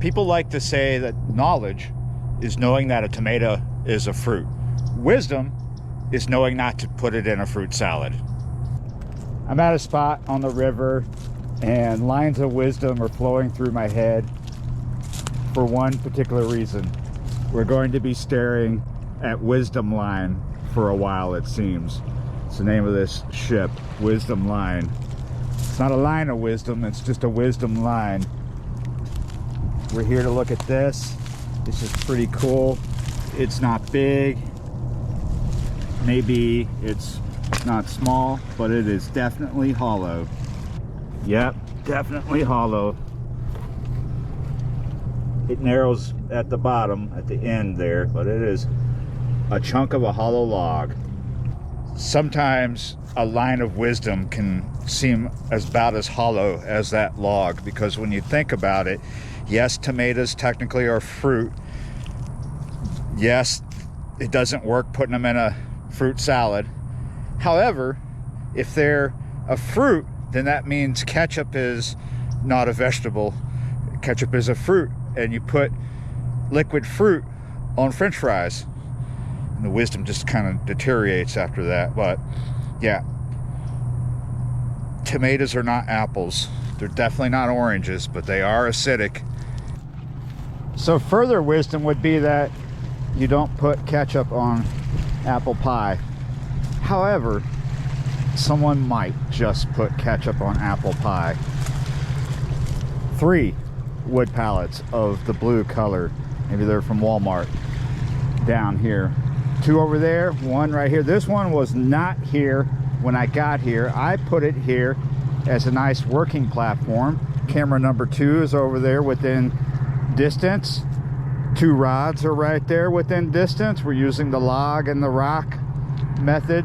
People like to say that knowledge is knowing that a tomato is a fruit. Wisdom is knowing not to put it in a fruit salad. I'm at a spot on the river and lines of wisdom are flowing through my head for one particular reason. We're going to be staring at Wisdom Line for a while, it seems. It's the name of this ship, Wisdom Line. It's not a line of wisdom, it's just a wisdom line. We're here to look at this. This is pretty cool. It's not big. Maybe it's not small, but it is definitely hollow. Yep, definitely hollow. It narrows at the bottom, at the end there, but it is a chunk of a hollow log. Sometimes a line of wisdom can seem about as hollow as that log, because when you think about it, yes, tomatoes technically are fruit. Yes, it doesn't work putting them in a fruit salad. However, if they're a fruit, then that means ketchup is not a vegetable. Ketchup is a fruit, and you put liquid fruit on French fries. And the wisdom just kind of deteriorates after that. But yeah, tomatoes are not apples. They're definitely not oranges, but they are acidic. So further wisdom would be that you don't put ketchup on apple pie. However, someone might just put ketchup on apple pie. 3 wood pallets of the blue color. Maybe they're from Walmart. Down here. 2 over there, 1 right here. This one was not here when I got here. I put it here as a nice working platform. Camera number 2 is over there within distance. 2 rods are right there within distance. We're using the log and the rock method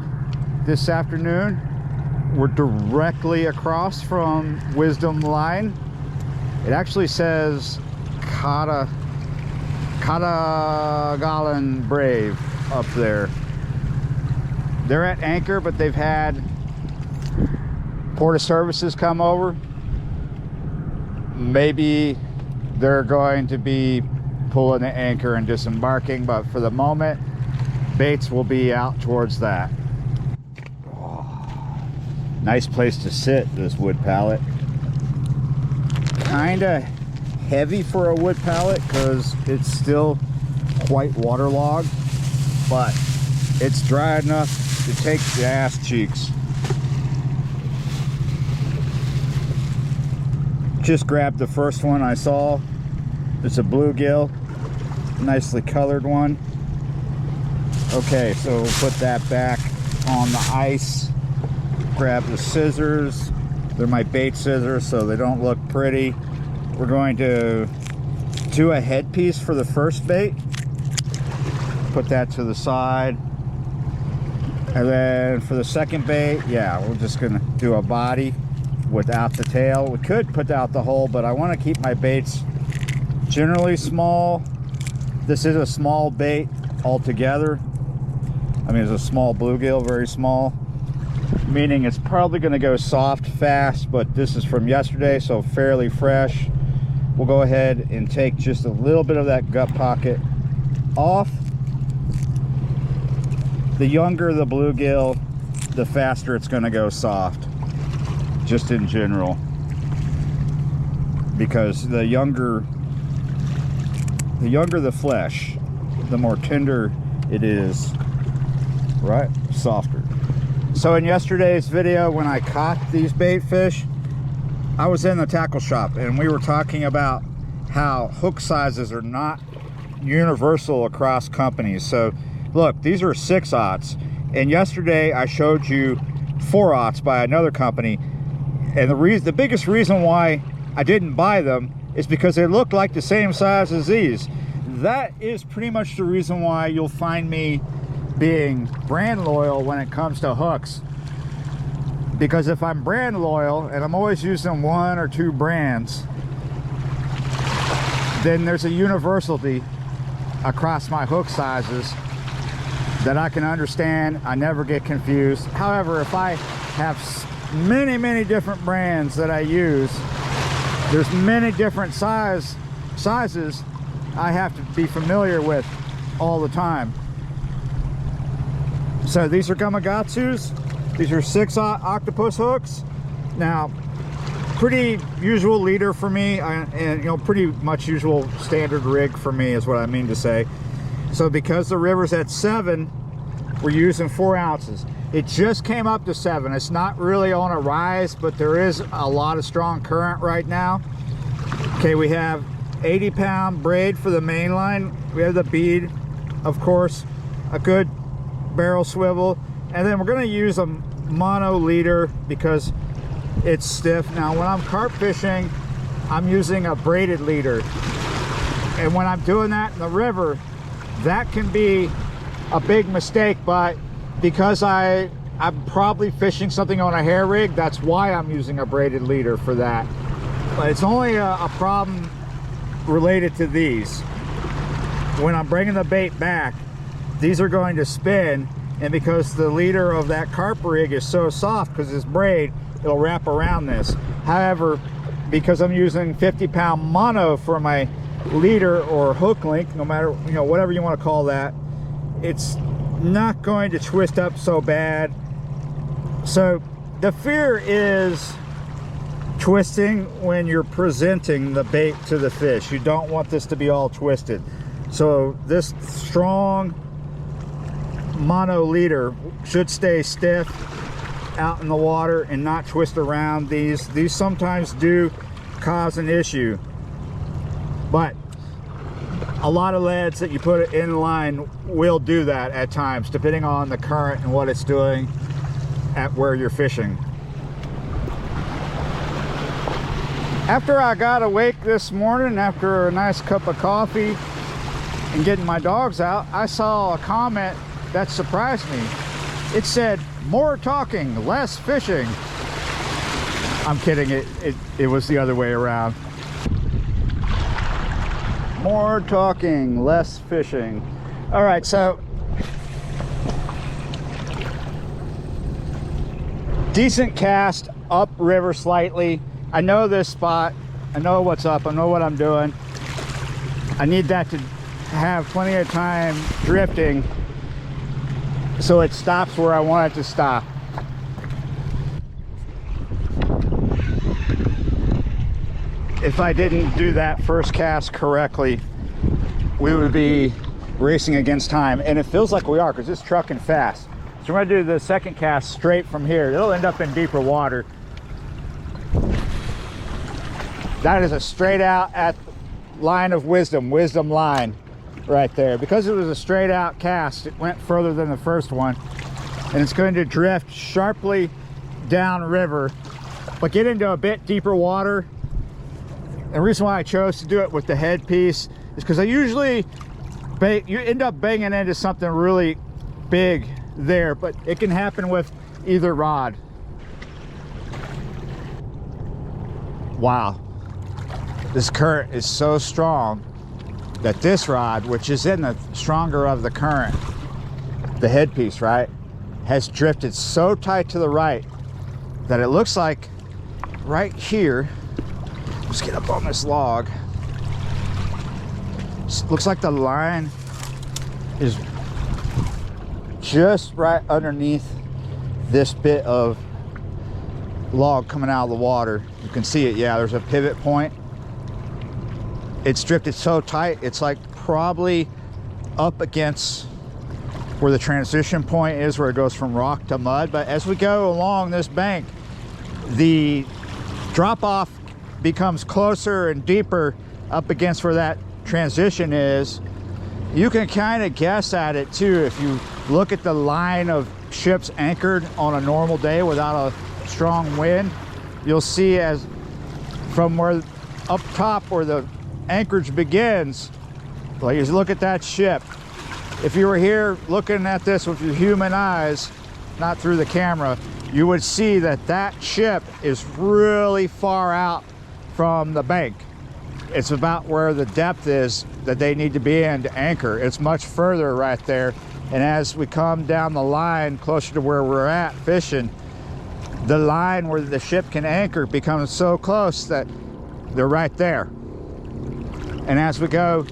this afternoon. We're directly across from Wisdom Line. It actually says Catagalan Brave up there. They're at anchor, but they've had Port of Services come over. Maybe they're going to be pulling the anchor and disembarking, but for the moment, baits will be out towards that. Oh, nice place to sit, this wood pallet. Kinda heavy for a wood pallet because it's still quite waterlogged, but it's dry enough to take the ass cheeks. Just grabbed the first one I saw. It's a bluegill, nicely colored one. Okay, so we'll put that back on the ice. Grab the scissors. They're my bait scissors, so they don't look pretty. We're going to do a headpiece for the first bait. Put that to the side. And then for the second bait, yeah, we're just gonna do a body without the tail. We could put out the hole, but I want to keep my baits generally small. This is a small bait altogether. I mean, it's a small bluegill, very small, meaning it's probably going to go soft fast, but this is from yesterday, so fairly fresh. We'll go ahead and take just a little bit of that gut pocket off. The younger the bluegill, the faster it's going to go soft, just in general, because the younger the flesh, the more tender it is, right? Softer. So in yesterday's video, when I caught these bait fish, I was in the tackle shop and we were talking about how hook sizes are not universal across companies. So look, these are 6/0, and yesterday I showed you 4/0 by another company, and the biggest reason why I didn't buy them is because they looked like the same size as these. That is pretty much the reason why you'll find me being brand loyal when it comes to hooks. Because if I'm brand loyal and I'm always using 1 or 2 brands, then there's a universality across my hook sizes that I can understand. I never get confused. However, if I have many different brands that I use, there's many different size sizes I have to be familiar with all the time. So these are Gamakatsus. These are 6 octopus hooks. Now, pretty usual leader for me, and you know, pretty much usual standard rig for me is what I mean to say. So because the river's at 7, we're using 4 ounces. It just came up to 7. It's not really on a rise, but there is a lot of strong current right now. Okay, we have 80-pound braid for the main line. We have the bead, of course, a good barrel swivel, and then we're going to use a mono leader because it's stiff. Now when I'm carp fishing, I'm using a braided leader, and when I'm doing that in the river, that can be a big mistake. But because I'm probably fishing something on a hair rig, that's why I'm using a braided leader for that. But it's only a problem related to these. When I'm bringing the bait back, these are going to spin, and because the leader of that carp rig is so soft because it's braid, it'll wrap around this. However, because I'm using 50-pound mono for my leader or hook link, no matter, you know, whatever you want to call that, it's not going to twist up so bad. So the fear is twisting when you're presenting the bait to the fish. You don't want this to be all twisted. So this strong mono leader should stay stiff out in the water and not twist around. These sometimes do cause an issue, but a lot of leads that you put in line will do that at times, depending on the current and what it's doing at where you're fishing. After I got awake this morning, after a nice cup of coffee and getting my dogs out, I saw a comment that surprised me. It said, "More talking, less fishing." I'm kidding, it was the other way around. More talking, less fishing. All right, so decent cast upriver slightly. I know this spot, I know what's up, I know what I'm doing. I need that to have plenty of time drifting so it stops where I want it to stop. If I didn't do that first cast correctly, we would be racing against time, and it feels like we are because it's trucking fast. So we're gonna do the second cast straight from here. It'll end up in deeper water. That is a straight out at line of wisdom line right there. Because it was a straight out cast, it went further than the first one, and it's going to drift sharply down river, but get into a bit deeper water. The reason why I chose to do it with the headpiece is because I usually you end up banging into something really big there, but it can happen with either rod. Wow, this current is so strong that this rod, which is in the stronger of the current, the headpiece, right, has drifted so tight to the right that it looks like right here, let's get up on this log, looks like the line is just right underneath this bit of log coming out of the water. You can see it, yeah, there's a pivot point. It's drifted so tight, it's like probably up against where the transition point is, where it goes from rock to mud. But as we go along this bank, the drop off becomes closer and deeper up against where that transition is. You can kind of guess at it too if you look at the line of ships anchored on a normal day without a strong wind. You'll see as from where up top where the anchorage begins, like you look at that ship, if you were here looking at this with your human eyes, not through the camera, you would see that that ship is really far out from the bank. It's about where the depth is that they need to be in to anchor. It's much further right there, and as we come down the line closer to where we're at fishing, the line where the ship can anchor becomes so close that they're right there. And as we go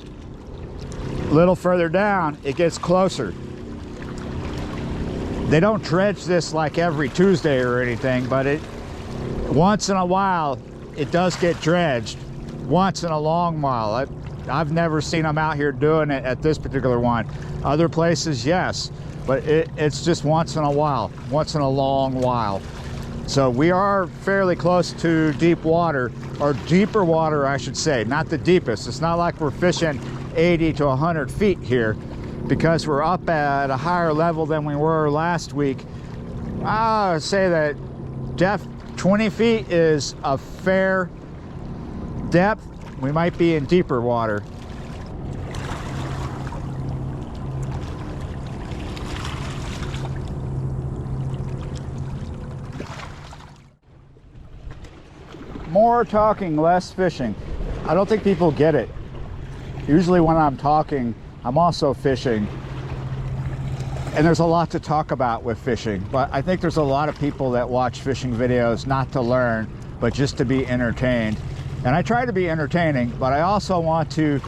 a little further down, it gets closer. They don't dredge this like every Tuesday or anything, but once in a while it does get dredged, once in a long while. I've never seen them out here doing it at this particular one. Other places, yes, but it's just once in a while, once in a long while. So we are fairly close to deep water, or deeper water, I should say, not the deepest. It's not like we're fishing 80 to 100 feet here, because we're up at a higher level than we were last week. I would say that depth 20 feet is a fair depth. We might be in deeper water. More talking, less fishing. I don't think people get it. Usually when I'm talking, I'm also fishing. And there's a lot to talk about with fishing, but I think there's a lot of people that watch fishing videos not to learn, but just to be entertained. And I try to be entertaining, but I also want to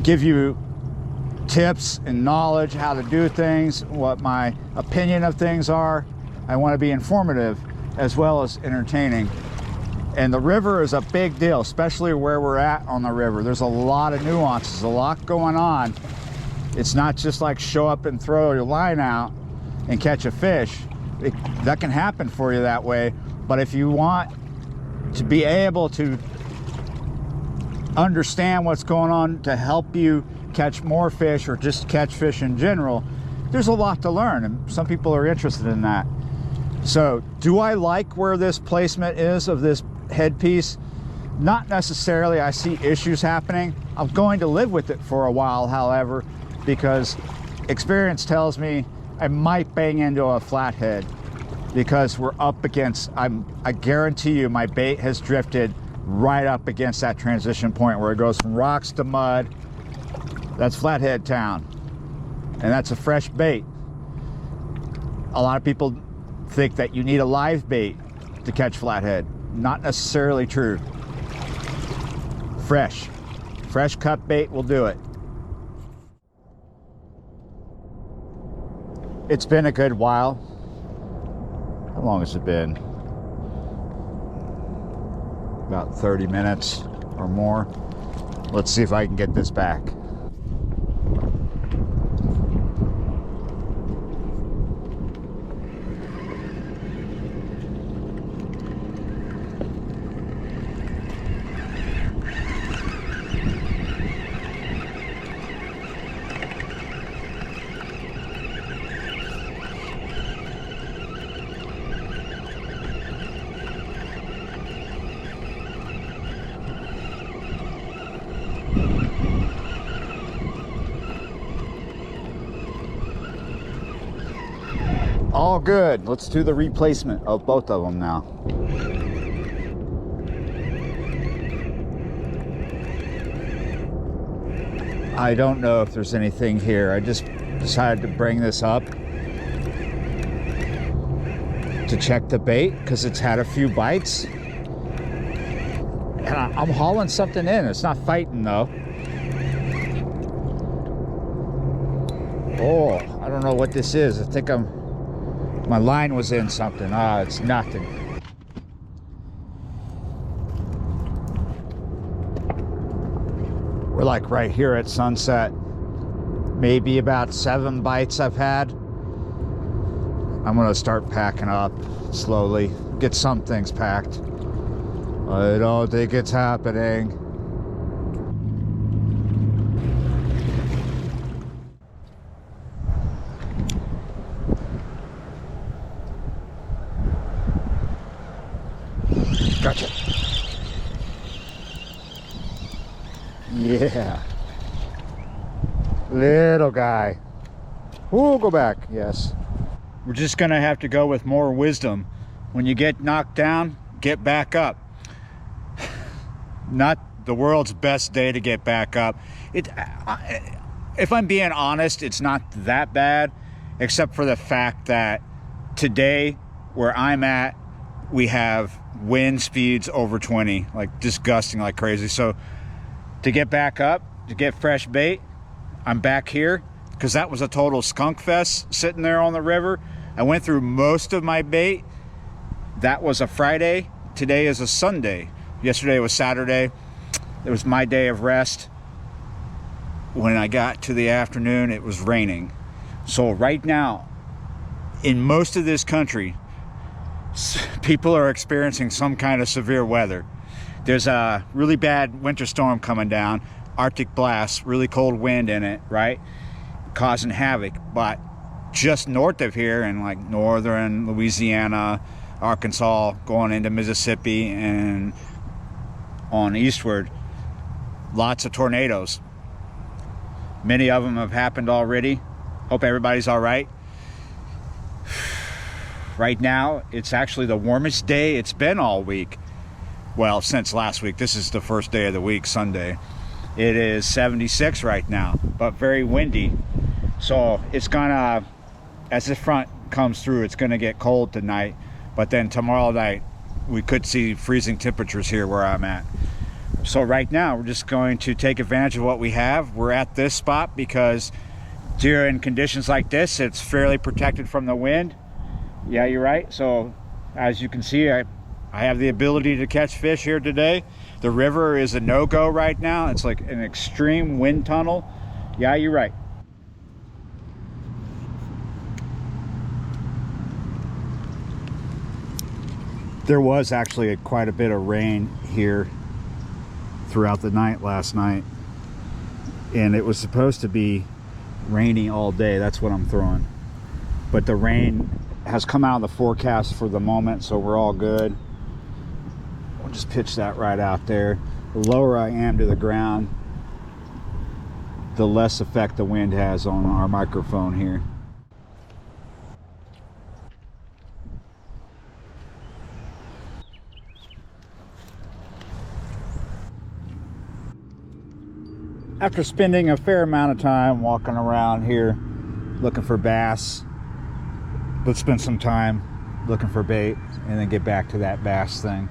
give you tips and knowledge, how to do things, what my opinion of things are. I want to be informative as well as entertaining. And the river is a big deal, especially where we're at on the river. There's a lot of nuances, a lot going on. It's not just like show up and throw your line out and catch a fish. That can happen for you that way. But if you want to be able to understand what's going on to help you catch more fish or just catch fish in general, there's a lot to learn, and some people are interested in that. So do I like where this placement is of this headpiece? Not necessarily. I see issues happening. I'm going to live with it for a while, however, because experience tells me I might bang into a flathead, because we're up against, I guarantee you my bait has drifted right up against that transition point where it goes from rocks to mud. That's Flathead Town, and that's a fresh bait. A lot of people think that you need a live bait to catch flathead. Not necessarily true. Fresh cut bait will do it. It's been a good while. How long has it been? About 30 minutes or more. Let's see if I can get this back. All good. Let's do the replacement of both of them now. I don't know if there's anything here. I just decided to bring this up to check the bait because it's had a few bites. And I'm hauling something in. It's not fighting though. Oh, I don't know what this is. I think my line was in something. Ah, it's nothing. We're like right here at sunset. Maybe about 7 bites I've had. I'm gonna start packing up slowly. Get some things packed. I don't think it's happening. Gotcha. Yeah. Little guy. Ooh, go back. Yes. We're just gonna have to go with more wisdom. When you get knocked down, get back up. Not the world's best day to get back up. If I'm being honest, it's not that bad, except for the fact that today, where I'm at, we have wind speeds over 20, like disgusting, like crazy. So to get back up, to get fresh bait. I'm back here because that was a total skunk fest sitting there on the river. I went through most of my bait. That was a Friday. Today is a Sunday. Yesterday was Saturday. It was my day of rest. When I got to the afternoon, it was raining. So right now, in most of this country, people are experiencing some kind of severe weather. There's a really bad winter storm coming down, Arctic blast, really cold wind in it, right? Causing havoc. But just north of here in like northern Louisiana, Arkansas, going into Mississippi and on eastward, lots of tornadoes. Many of them have happened already. Hope everybody's all right. Right now, it's actually the warmest day it's been all week. Well, since last week. This is the first day of the week, Sunday. It is 76 right now, but very windy. So it's gonna, as this front comes through, it's gonna get cold tonight. But then tomorrow night, we could see freezing temperatures here where I'm at. So right now, we're just going to take advantage of what we have. We're at this spot because during conditions like this, it's fairly protected from the wind. Yeah, you're right. So as you can see, I have the ability to catch fish here today. The river is a no-go right now. It's like an extreme wind tunnel. Yeah, you're right. There was actually quite a bit of rain here throughout the night last night. And it was supposed to be rainy all day. That's what I'm throwing. But the rain has come out of the forecast for the moment, so we're all good. We'll just pitch that right out there. The lower I am to the ground, the less effect the wind has on our microphone here. After spending a fair amount of time walking around here looking for bass, let's spend some time looking for bait and then get back to that bass thing.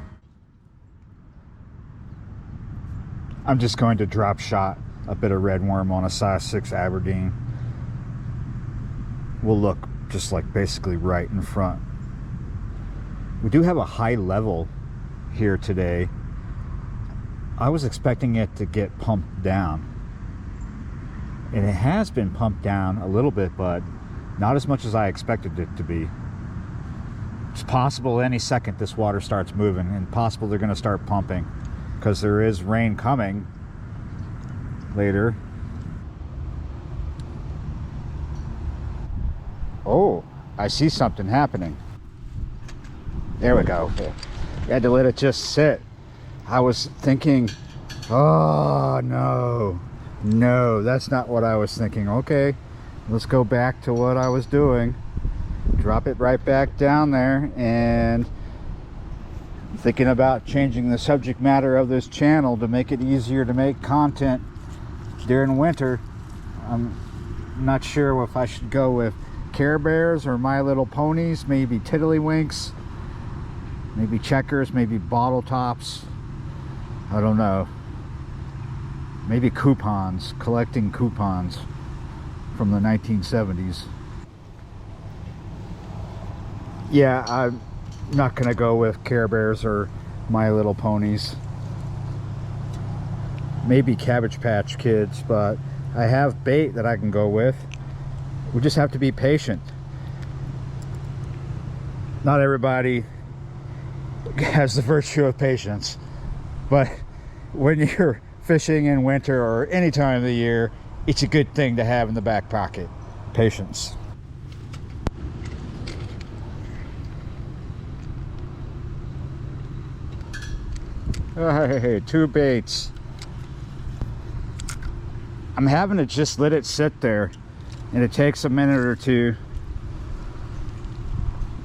I'm just going to drop shot a bit of red worm on a size 6 Aberdeen. We'll look just like basically right in front. We do have a high level here today. I was expecting it to get pumped down. And it has been pumped down a little bit, but not as much as I expected it to be. It's possible any second this water starts moving, and possible they're going to start pumping because there is rain coming later. Oh, I see something happening. There we go. You had to let it just sit. I was thinking, oh no. No, that's not what I was thinking. Okay, let's go back to what I was doing. Drop it right back down there, and thinking about changing the subject matter of this channel to make it easier to make content during winter. I'm not sure if I should go with Care Bears or My Little Ponies, maybe Tiddlywinks, maybe Checkers, maybe Bottle Tops. I don't know. Maybe coupons, collecting coupons from the 1970s. Yeah, I'm not gonna go with Care Bears or My Little Ponies. Maybe Cabbage Patch Kids, but I have bait that I can go with. We just have to be patient. Not everybody has the virtue of patience, but when you're fishing in winter or any time of the year, it's a good thing to have in the back pocket. Patience. Hey, 2 baits. I'm having to just let it sit there, and it takes a minute or two.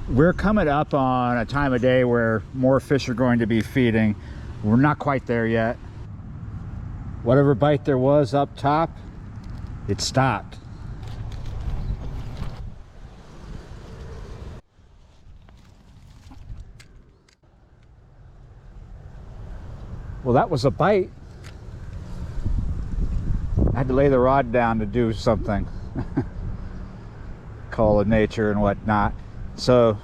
We're coming up on a time of day where more fish are going to be feeding. We're not quite there yet. Whatever bite there was up top, it stopped. Well, that was a bite. I had to lay the rod down to do something. Call of nature and whatnot. So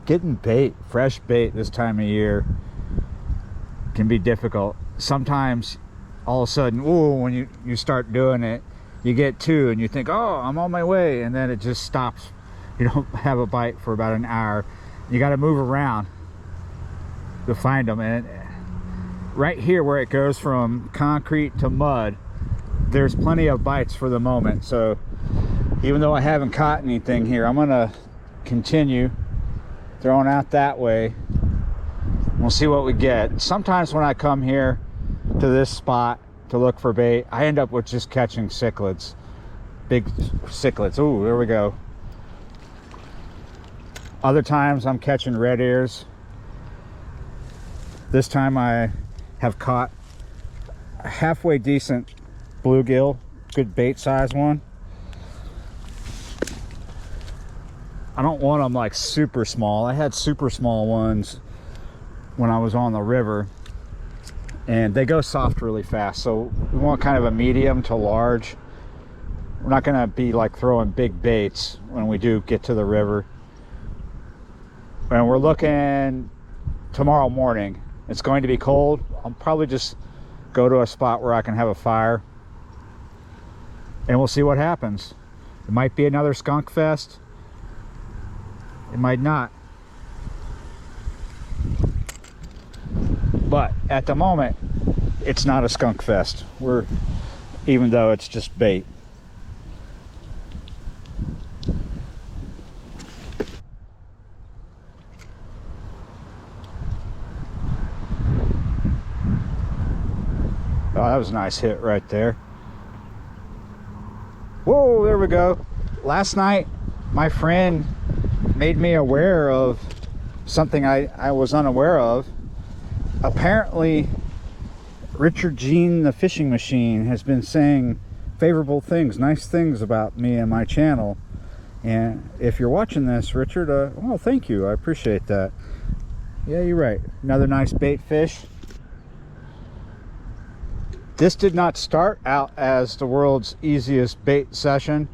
getting bait, fresh bait this time of year can be difficult. Sometimes all of a sudden, ooh, when you start doing it, you get two and you think, oh, I'm on my way, and then it just stops. You don't have a bite for about an hour. You got to move around to find them. And right here where it goes from concrete to mud, there's plenty of bites for the moment. So even though I haven't caught anything here, I'm gonna continue throwing out that way. We'll see what we get. Sometimes when I come here to this spot to look for bait, I end up with just catching cichlids, big cichlids. Ooh, there we go. Other times I'm catching red ears. This time I have caught a halfway decent bluegill, good bait size one. I don't want them like super small. I had super small ones when I was on the river, and they go soft really fast. So we want kind of a medium to large. We're not gonna be like throwing big baits when we do get to the river. And we're looking tomorrow morning. It's going to be cold. I'll probably just go to a spot where I can have a fire, and we'll see what happens. It might be another skunk fest. It might not. But at the moment, it's not a skunk fest. Even though it's just bait. Oh, that was a nice hit right there. Whoa, there we go. Last night, my friend made me aware of something I was unaware of. Apparently, Richard Jean, the fishing machine, has been saying favorable things, nice things about me and my channel. And if you're watching this, Richard, well, thank you. I appreciate that. Yeah, you're right. Another nice bait fish. This did not start out as the world's easiest bait session,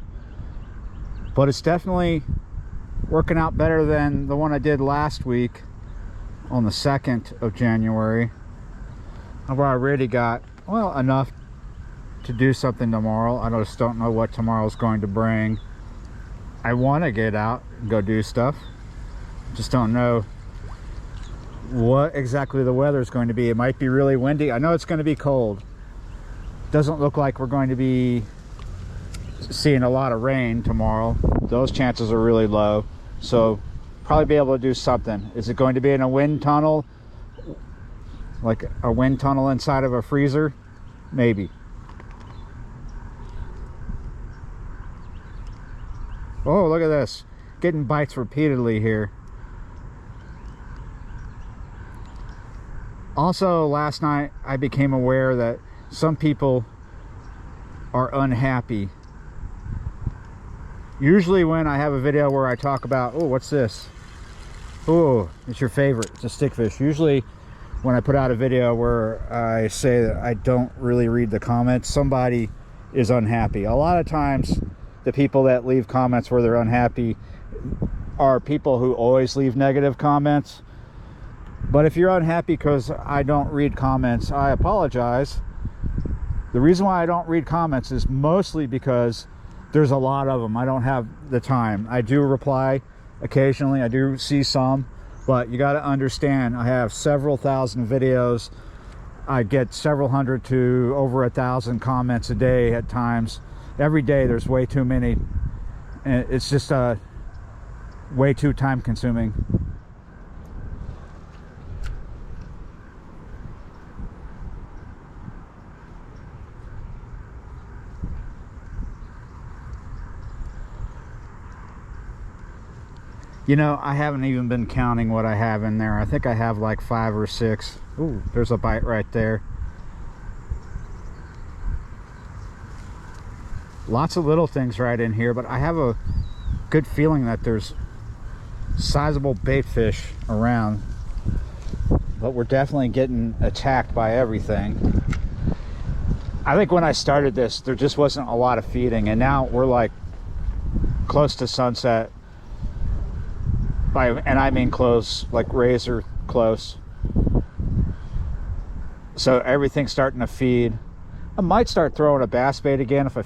but it's definitely working out better than the one I did last week on the 2nd of January. I've already got, well, enough to do something tomorrow. I just don't know what tomorrow's going to bring. I want to get out and go do stuff. Just don't know what exactly the weather is going to be. It might be really windy. I know it's going to be cold. Doesn't look like we're going to be seeing a lot of rain tomorrow. Those chances are really low. So probably be able to do something. Is it going to be in a wind tunnel? Like a wind tunnel inside of a freezer? Maybe. Oh, look at this. Getting bites repeatedly here. Also, last night I became aware that some people are unhappy. Usually when I have a video where I talk about, oh, what's this? Oh, it's your favorite. It's a stickfish. Usually when I put out a video where I say that I don't really read the comments, somebody is unhappy. A lot of times the people that leave comments where they're unhappy are people who always leave negative comments. But if you're unhappy because I don't read comments, I apologize. The reason why I don't read comments is mostly because there's a lot of them. I don't have the time. I do reply occasionally. I do see some, but you got to understand, I have several thousand videos. I get several hundred to over 1,000 comments a day at times. Every day there's way too many, and it's just way too time consuming. You know, I haven't even been counting what I have in there. I think I have like 5 or 6. Ooh, there's a bite right there. Lots of little things right in here, but I have a good feeling that there's sizable bait fish around. But we're definitely getting attacked by everything. I think when I started this, there just wasn't a lot of feeding, and now we're like close to sunset. And I mean close, like razor close. So everything's starting to feed. I might start throwing a bass bait again if I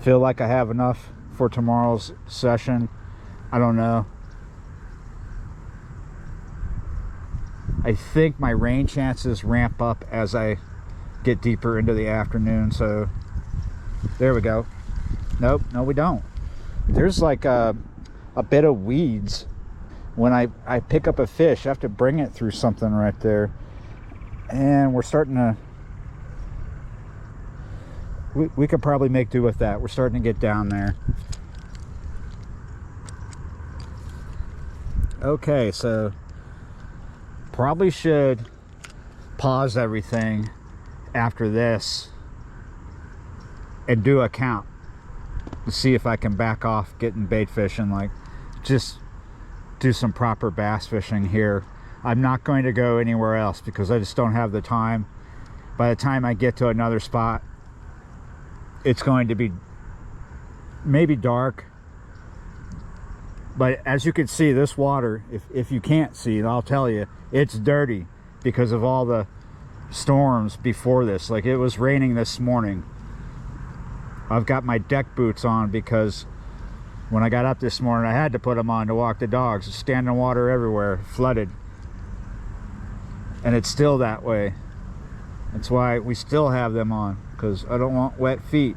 feel like I have enough for tomorrow's session. I don't know. I think my rain chances ramp up as I get deeper into the afternoon. So there we go. Nope, no we don't. There's like a bit of weeds. When I pick up a fish, I have to bring it through something right there. And we're starting to, we could probably make do with that. We're starting to get down there. Okay, so probably should pause everything after this and do a count to see if I can back off getting bait fishing, like just do some proper bass fishing here. I'm not going to go anywhere else because I just don't have the time. By the time I get to another spot, it's going to be maybe dark. But as you can see, this water, if you can't see, I'll tell you, it's dirty because of all the storms before this. Like, it was raining this morning. I've got my deck boots on because when I got up this morning, I had to put them on to walk the dogs. It's standing water everywhere, flooded. And it's still that way. That's why we still have them on, because I don't want wet feet.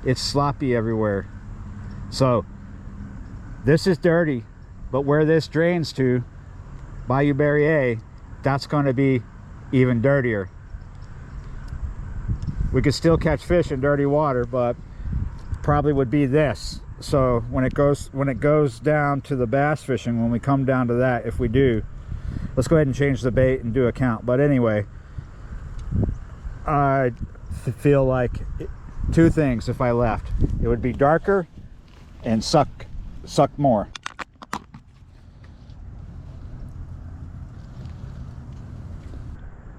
It's sloppy everywhere. So this is dirty, but where this drains to, Bayou Berrier, that's going to be even dirtier. We could still catch fish in dirty water, but probably would be this. So when it goes down to the bass fishing, when we come down to that, if we do, let's go ahead and change the bait and do a count. But anyway, I feel like two things. If I left, it would be darker and suck more.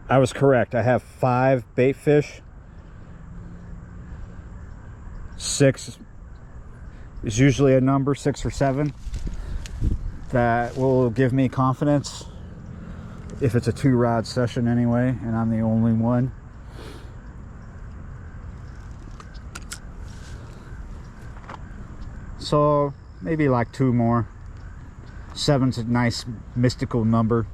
I was correct. I have 5 bait fish. 6 is usually a number, 6 or 7, that will give me confidence if it's a 2-rod session anyway, and I'm the only one. So maybe like 2 more. 7's a nice mystical number.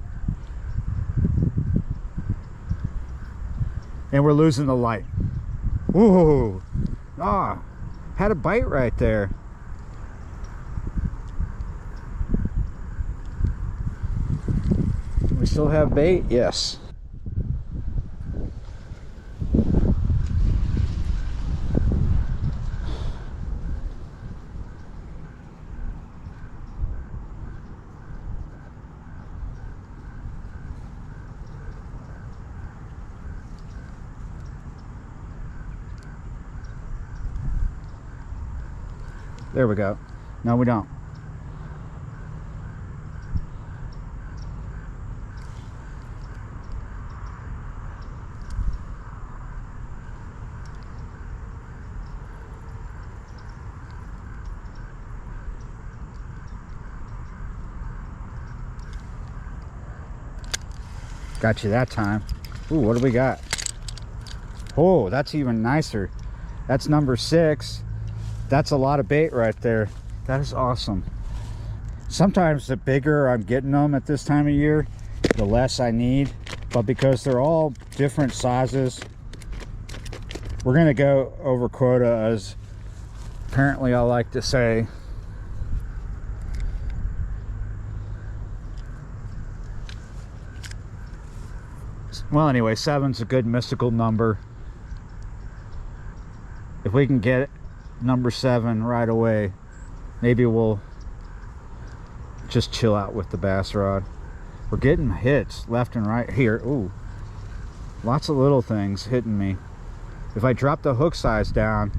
And we're losing the light. Ooh, ah, had a bite right there. We still have bait? Yes. There we go. No, we don't. Got you that time. Ooh, what do we got? Oh, that's even nicer. That's number 6. That's a lot of bait right there. That is awesome. Sometimes the bigger I'm getting them at this time of year, the less I need. But because they're all different sizes, we're gonna go over quota, as apparently I like to say. Well, anyway, 7's a good mystical number. If we can get number 7 right away, maybe we'll just chill out with the bass rod. We're getting hits left and right here. Ooh, lots of little things hitting me. If I drop the hook size down,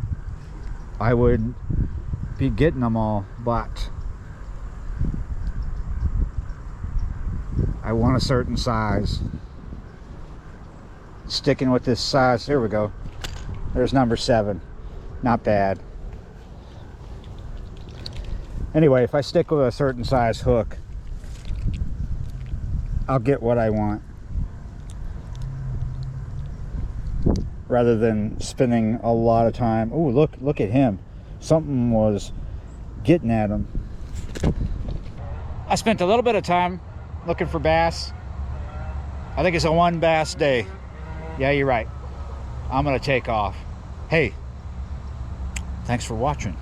I would be getting them all, but I want a certain size. Sticking with this size. Here we go. There's number 7. Not bad. Anyway, if I stick with a certain size hook, I'll get what I want, rather than spending a lot of time. Oh, look at him. Something was getting at him. I spent a little bit of time looking for bass. I think it's a 1 bass day. Yeah, you're right. I'm gonna take off. Hey, thanks for watching.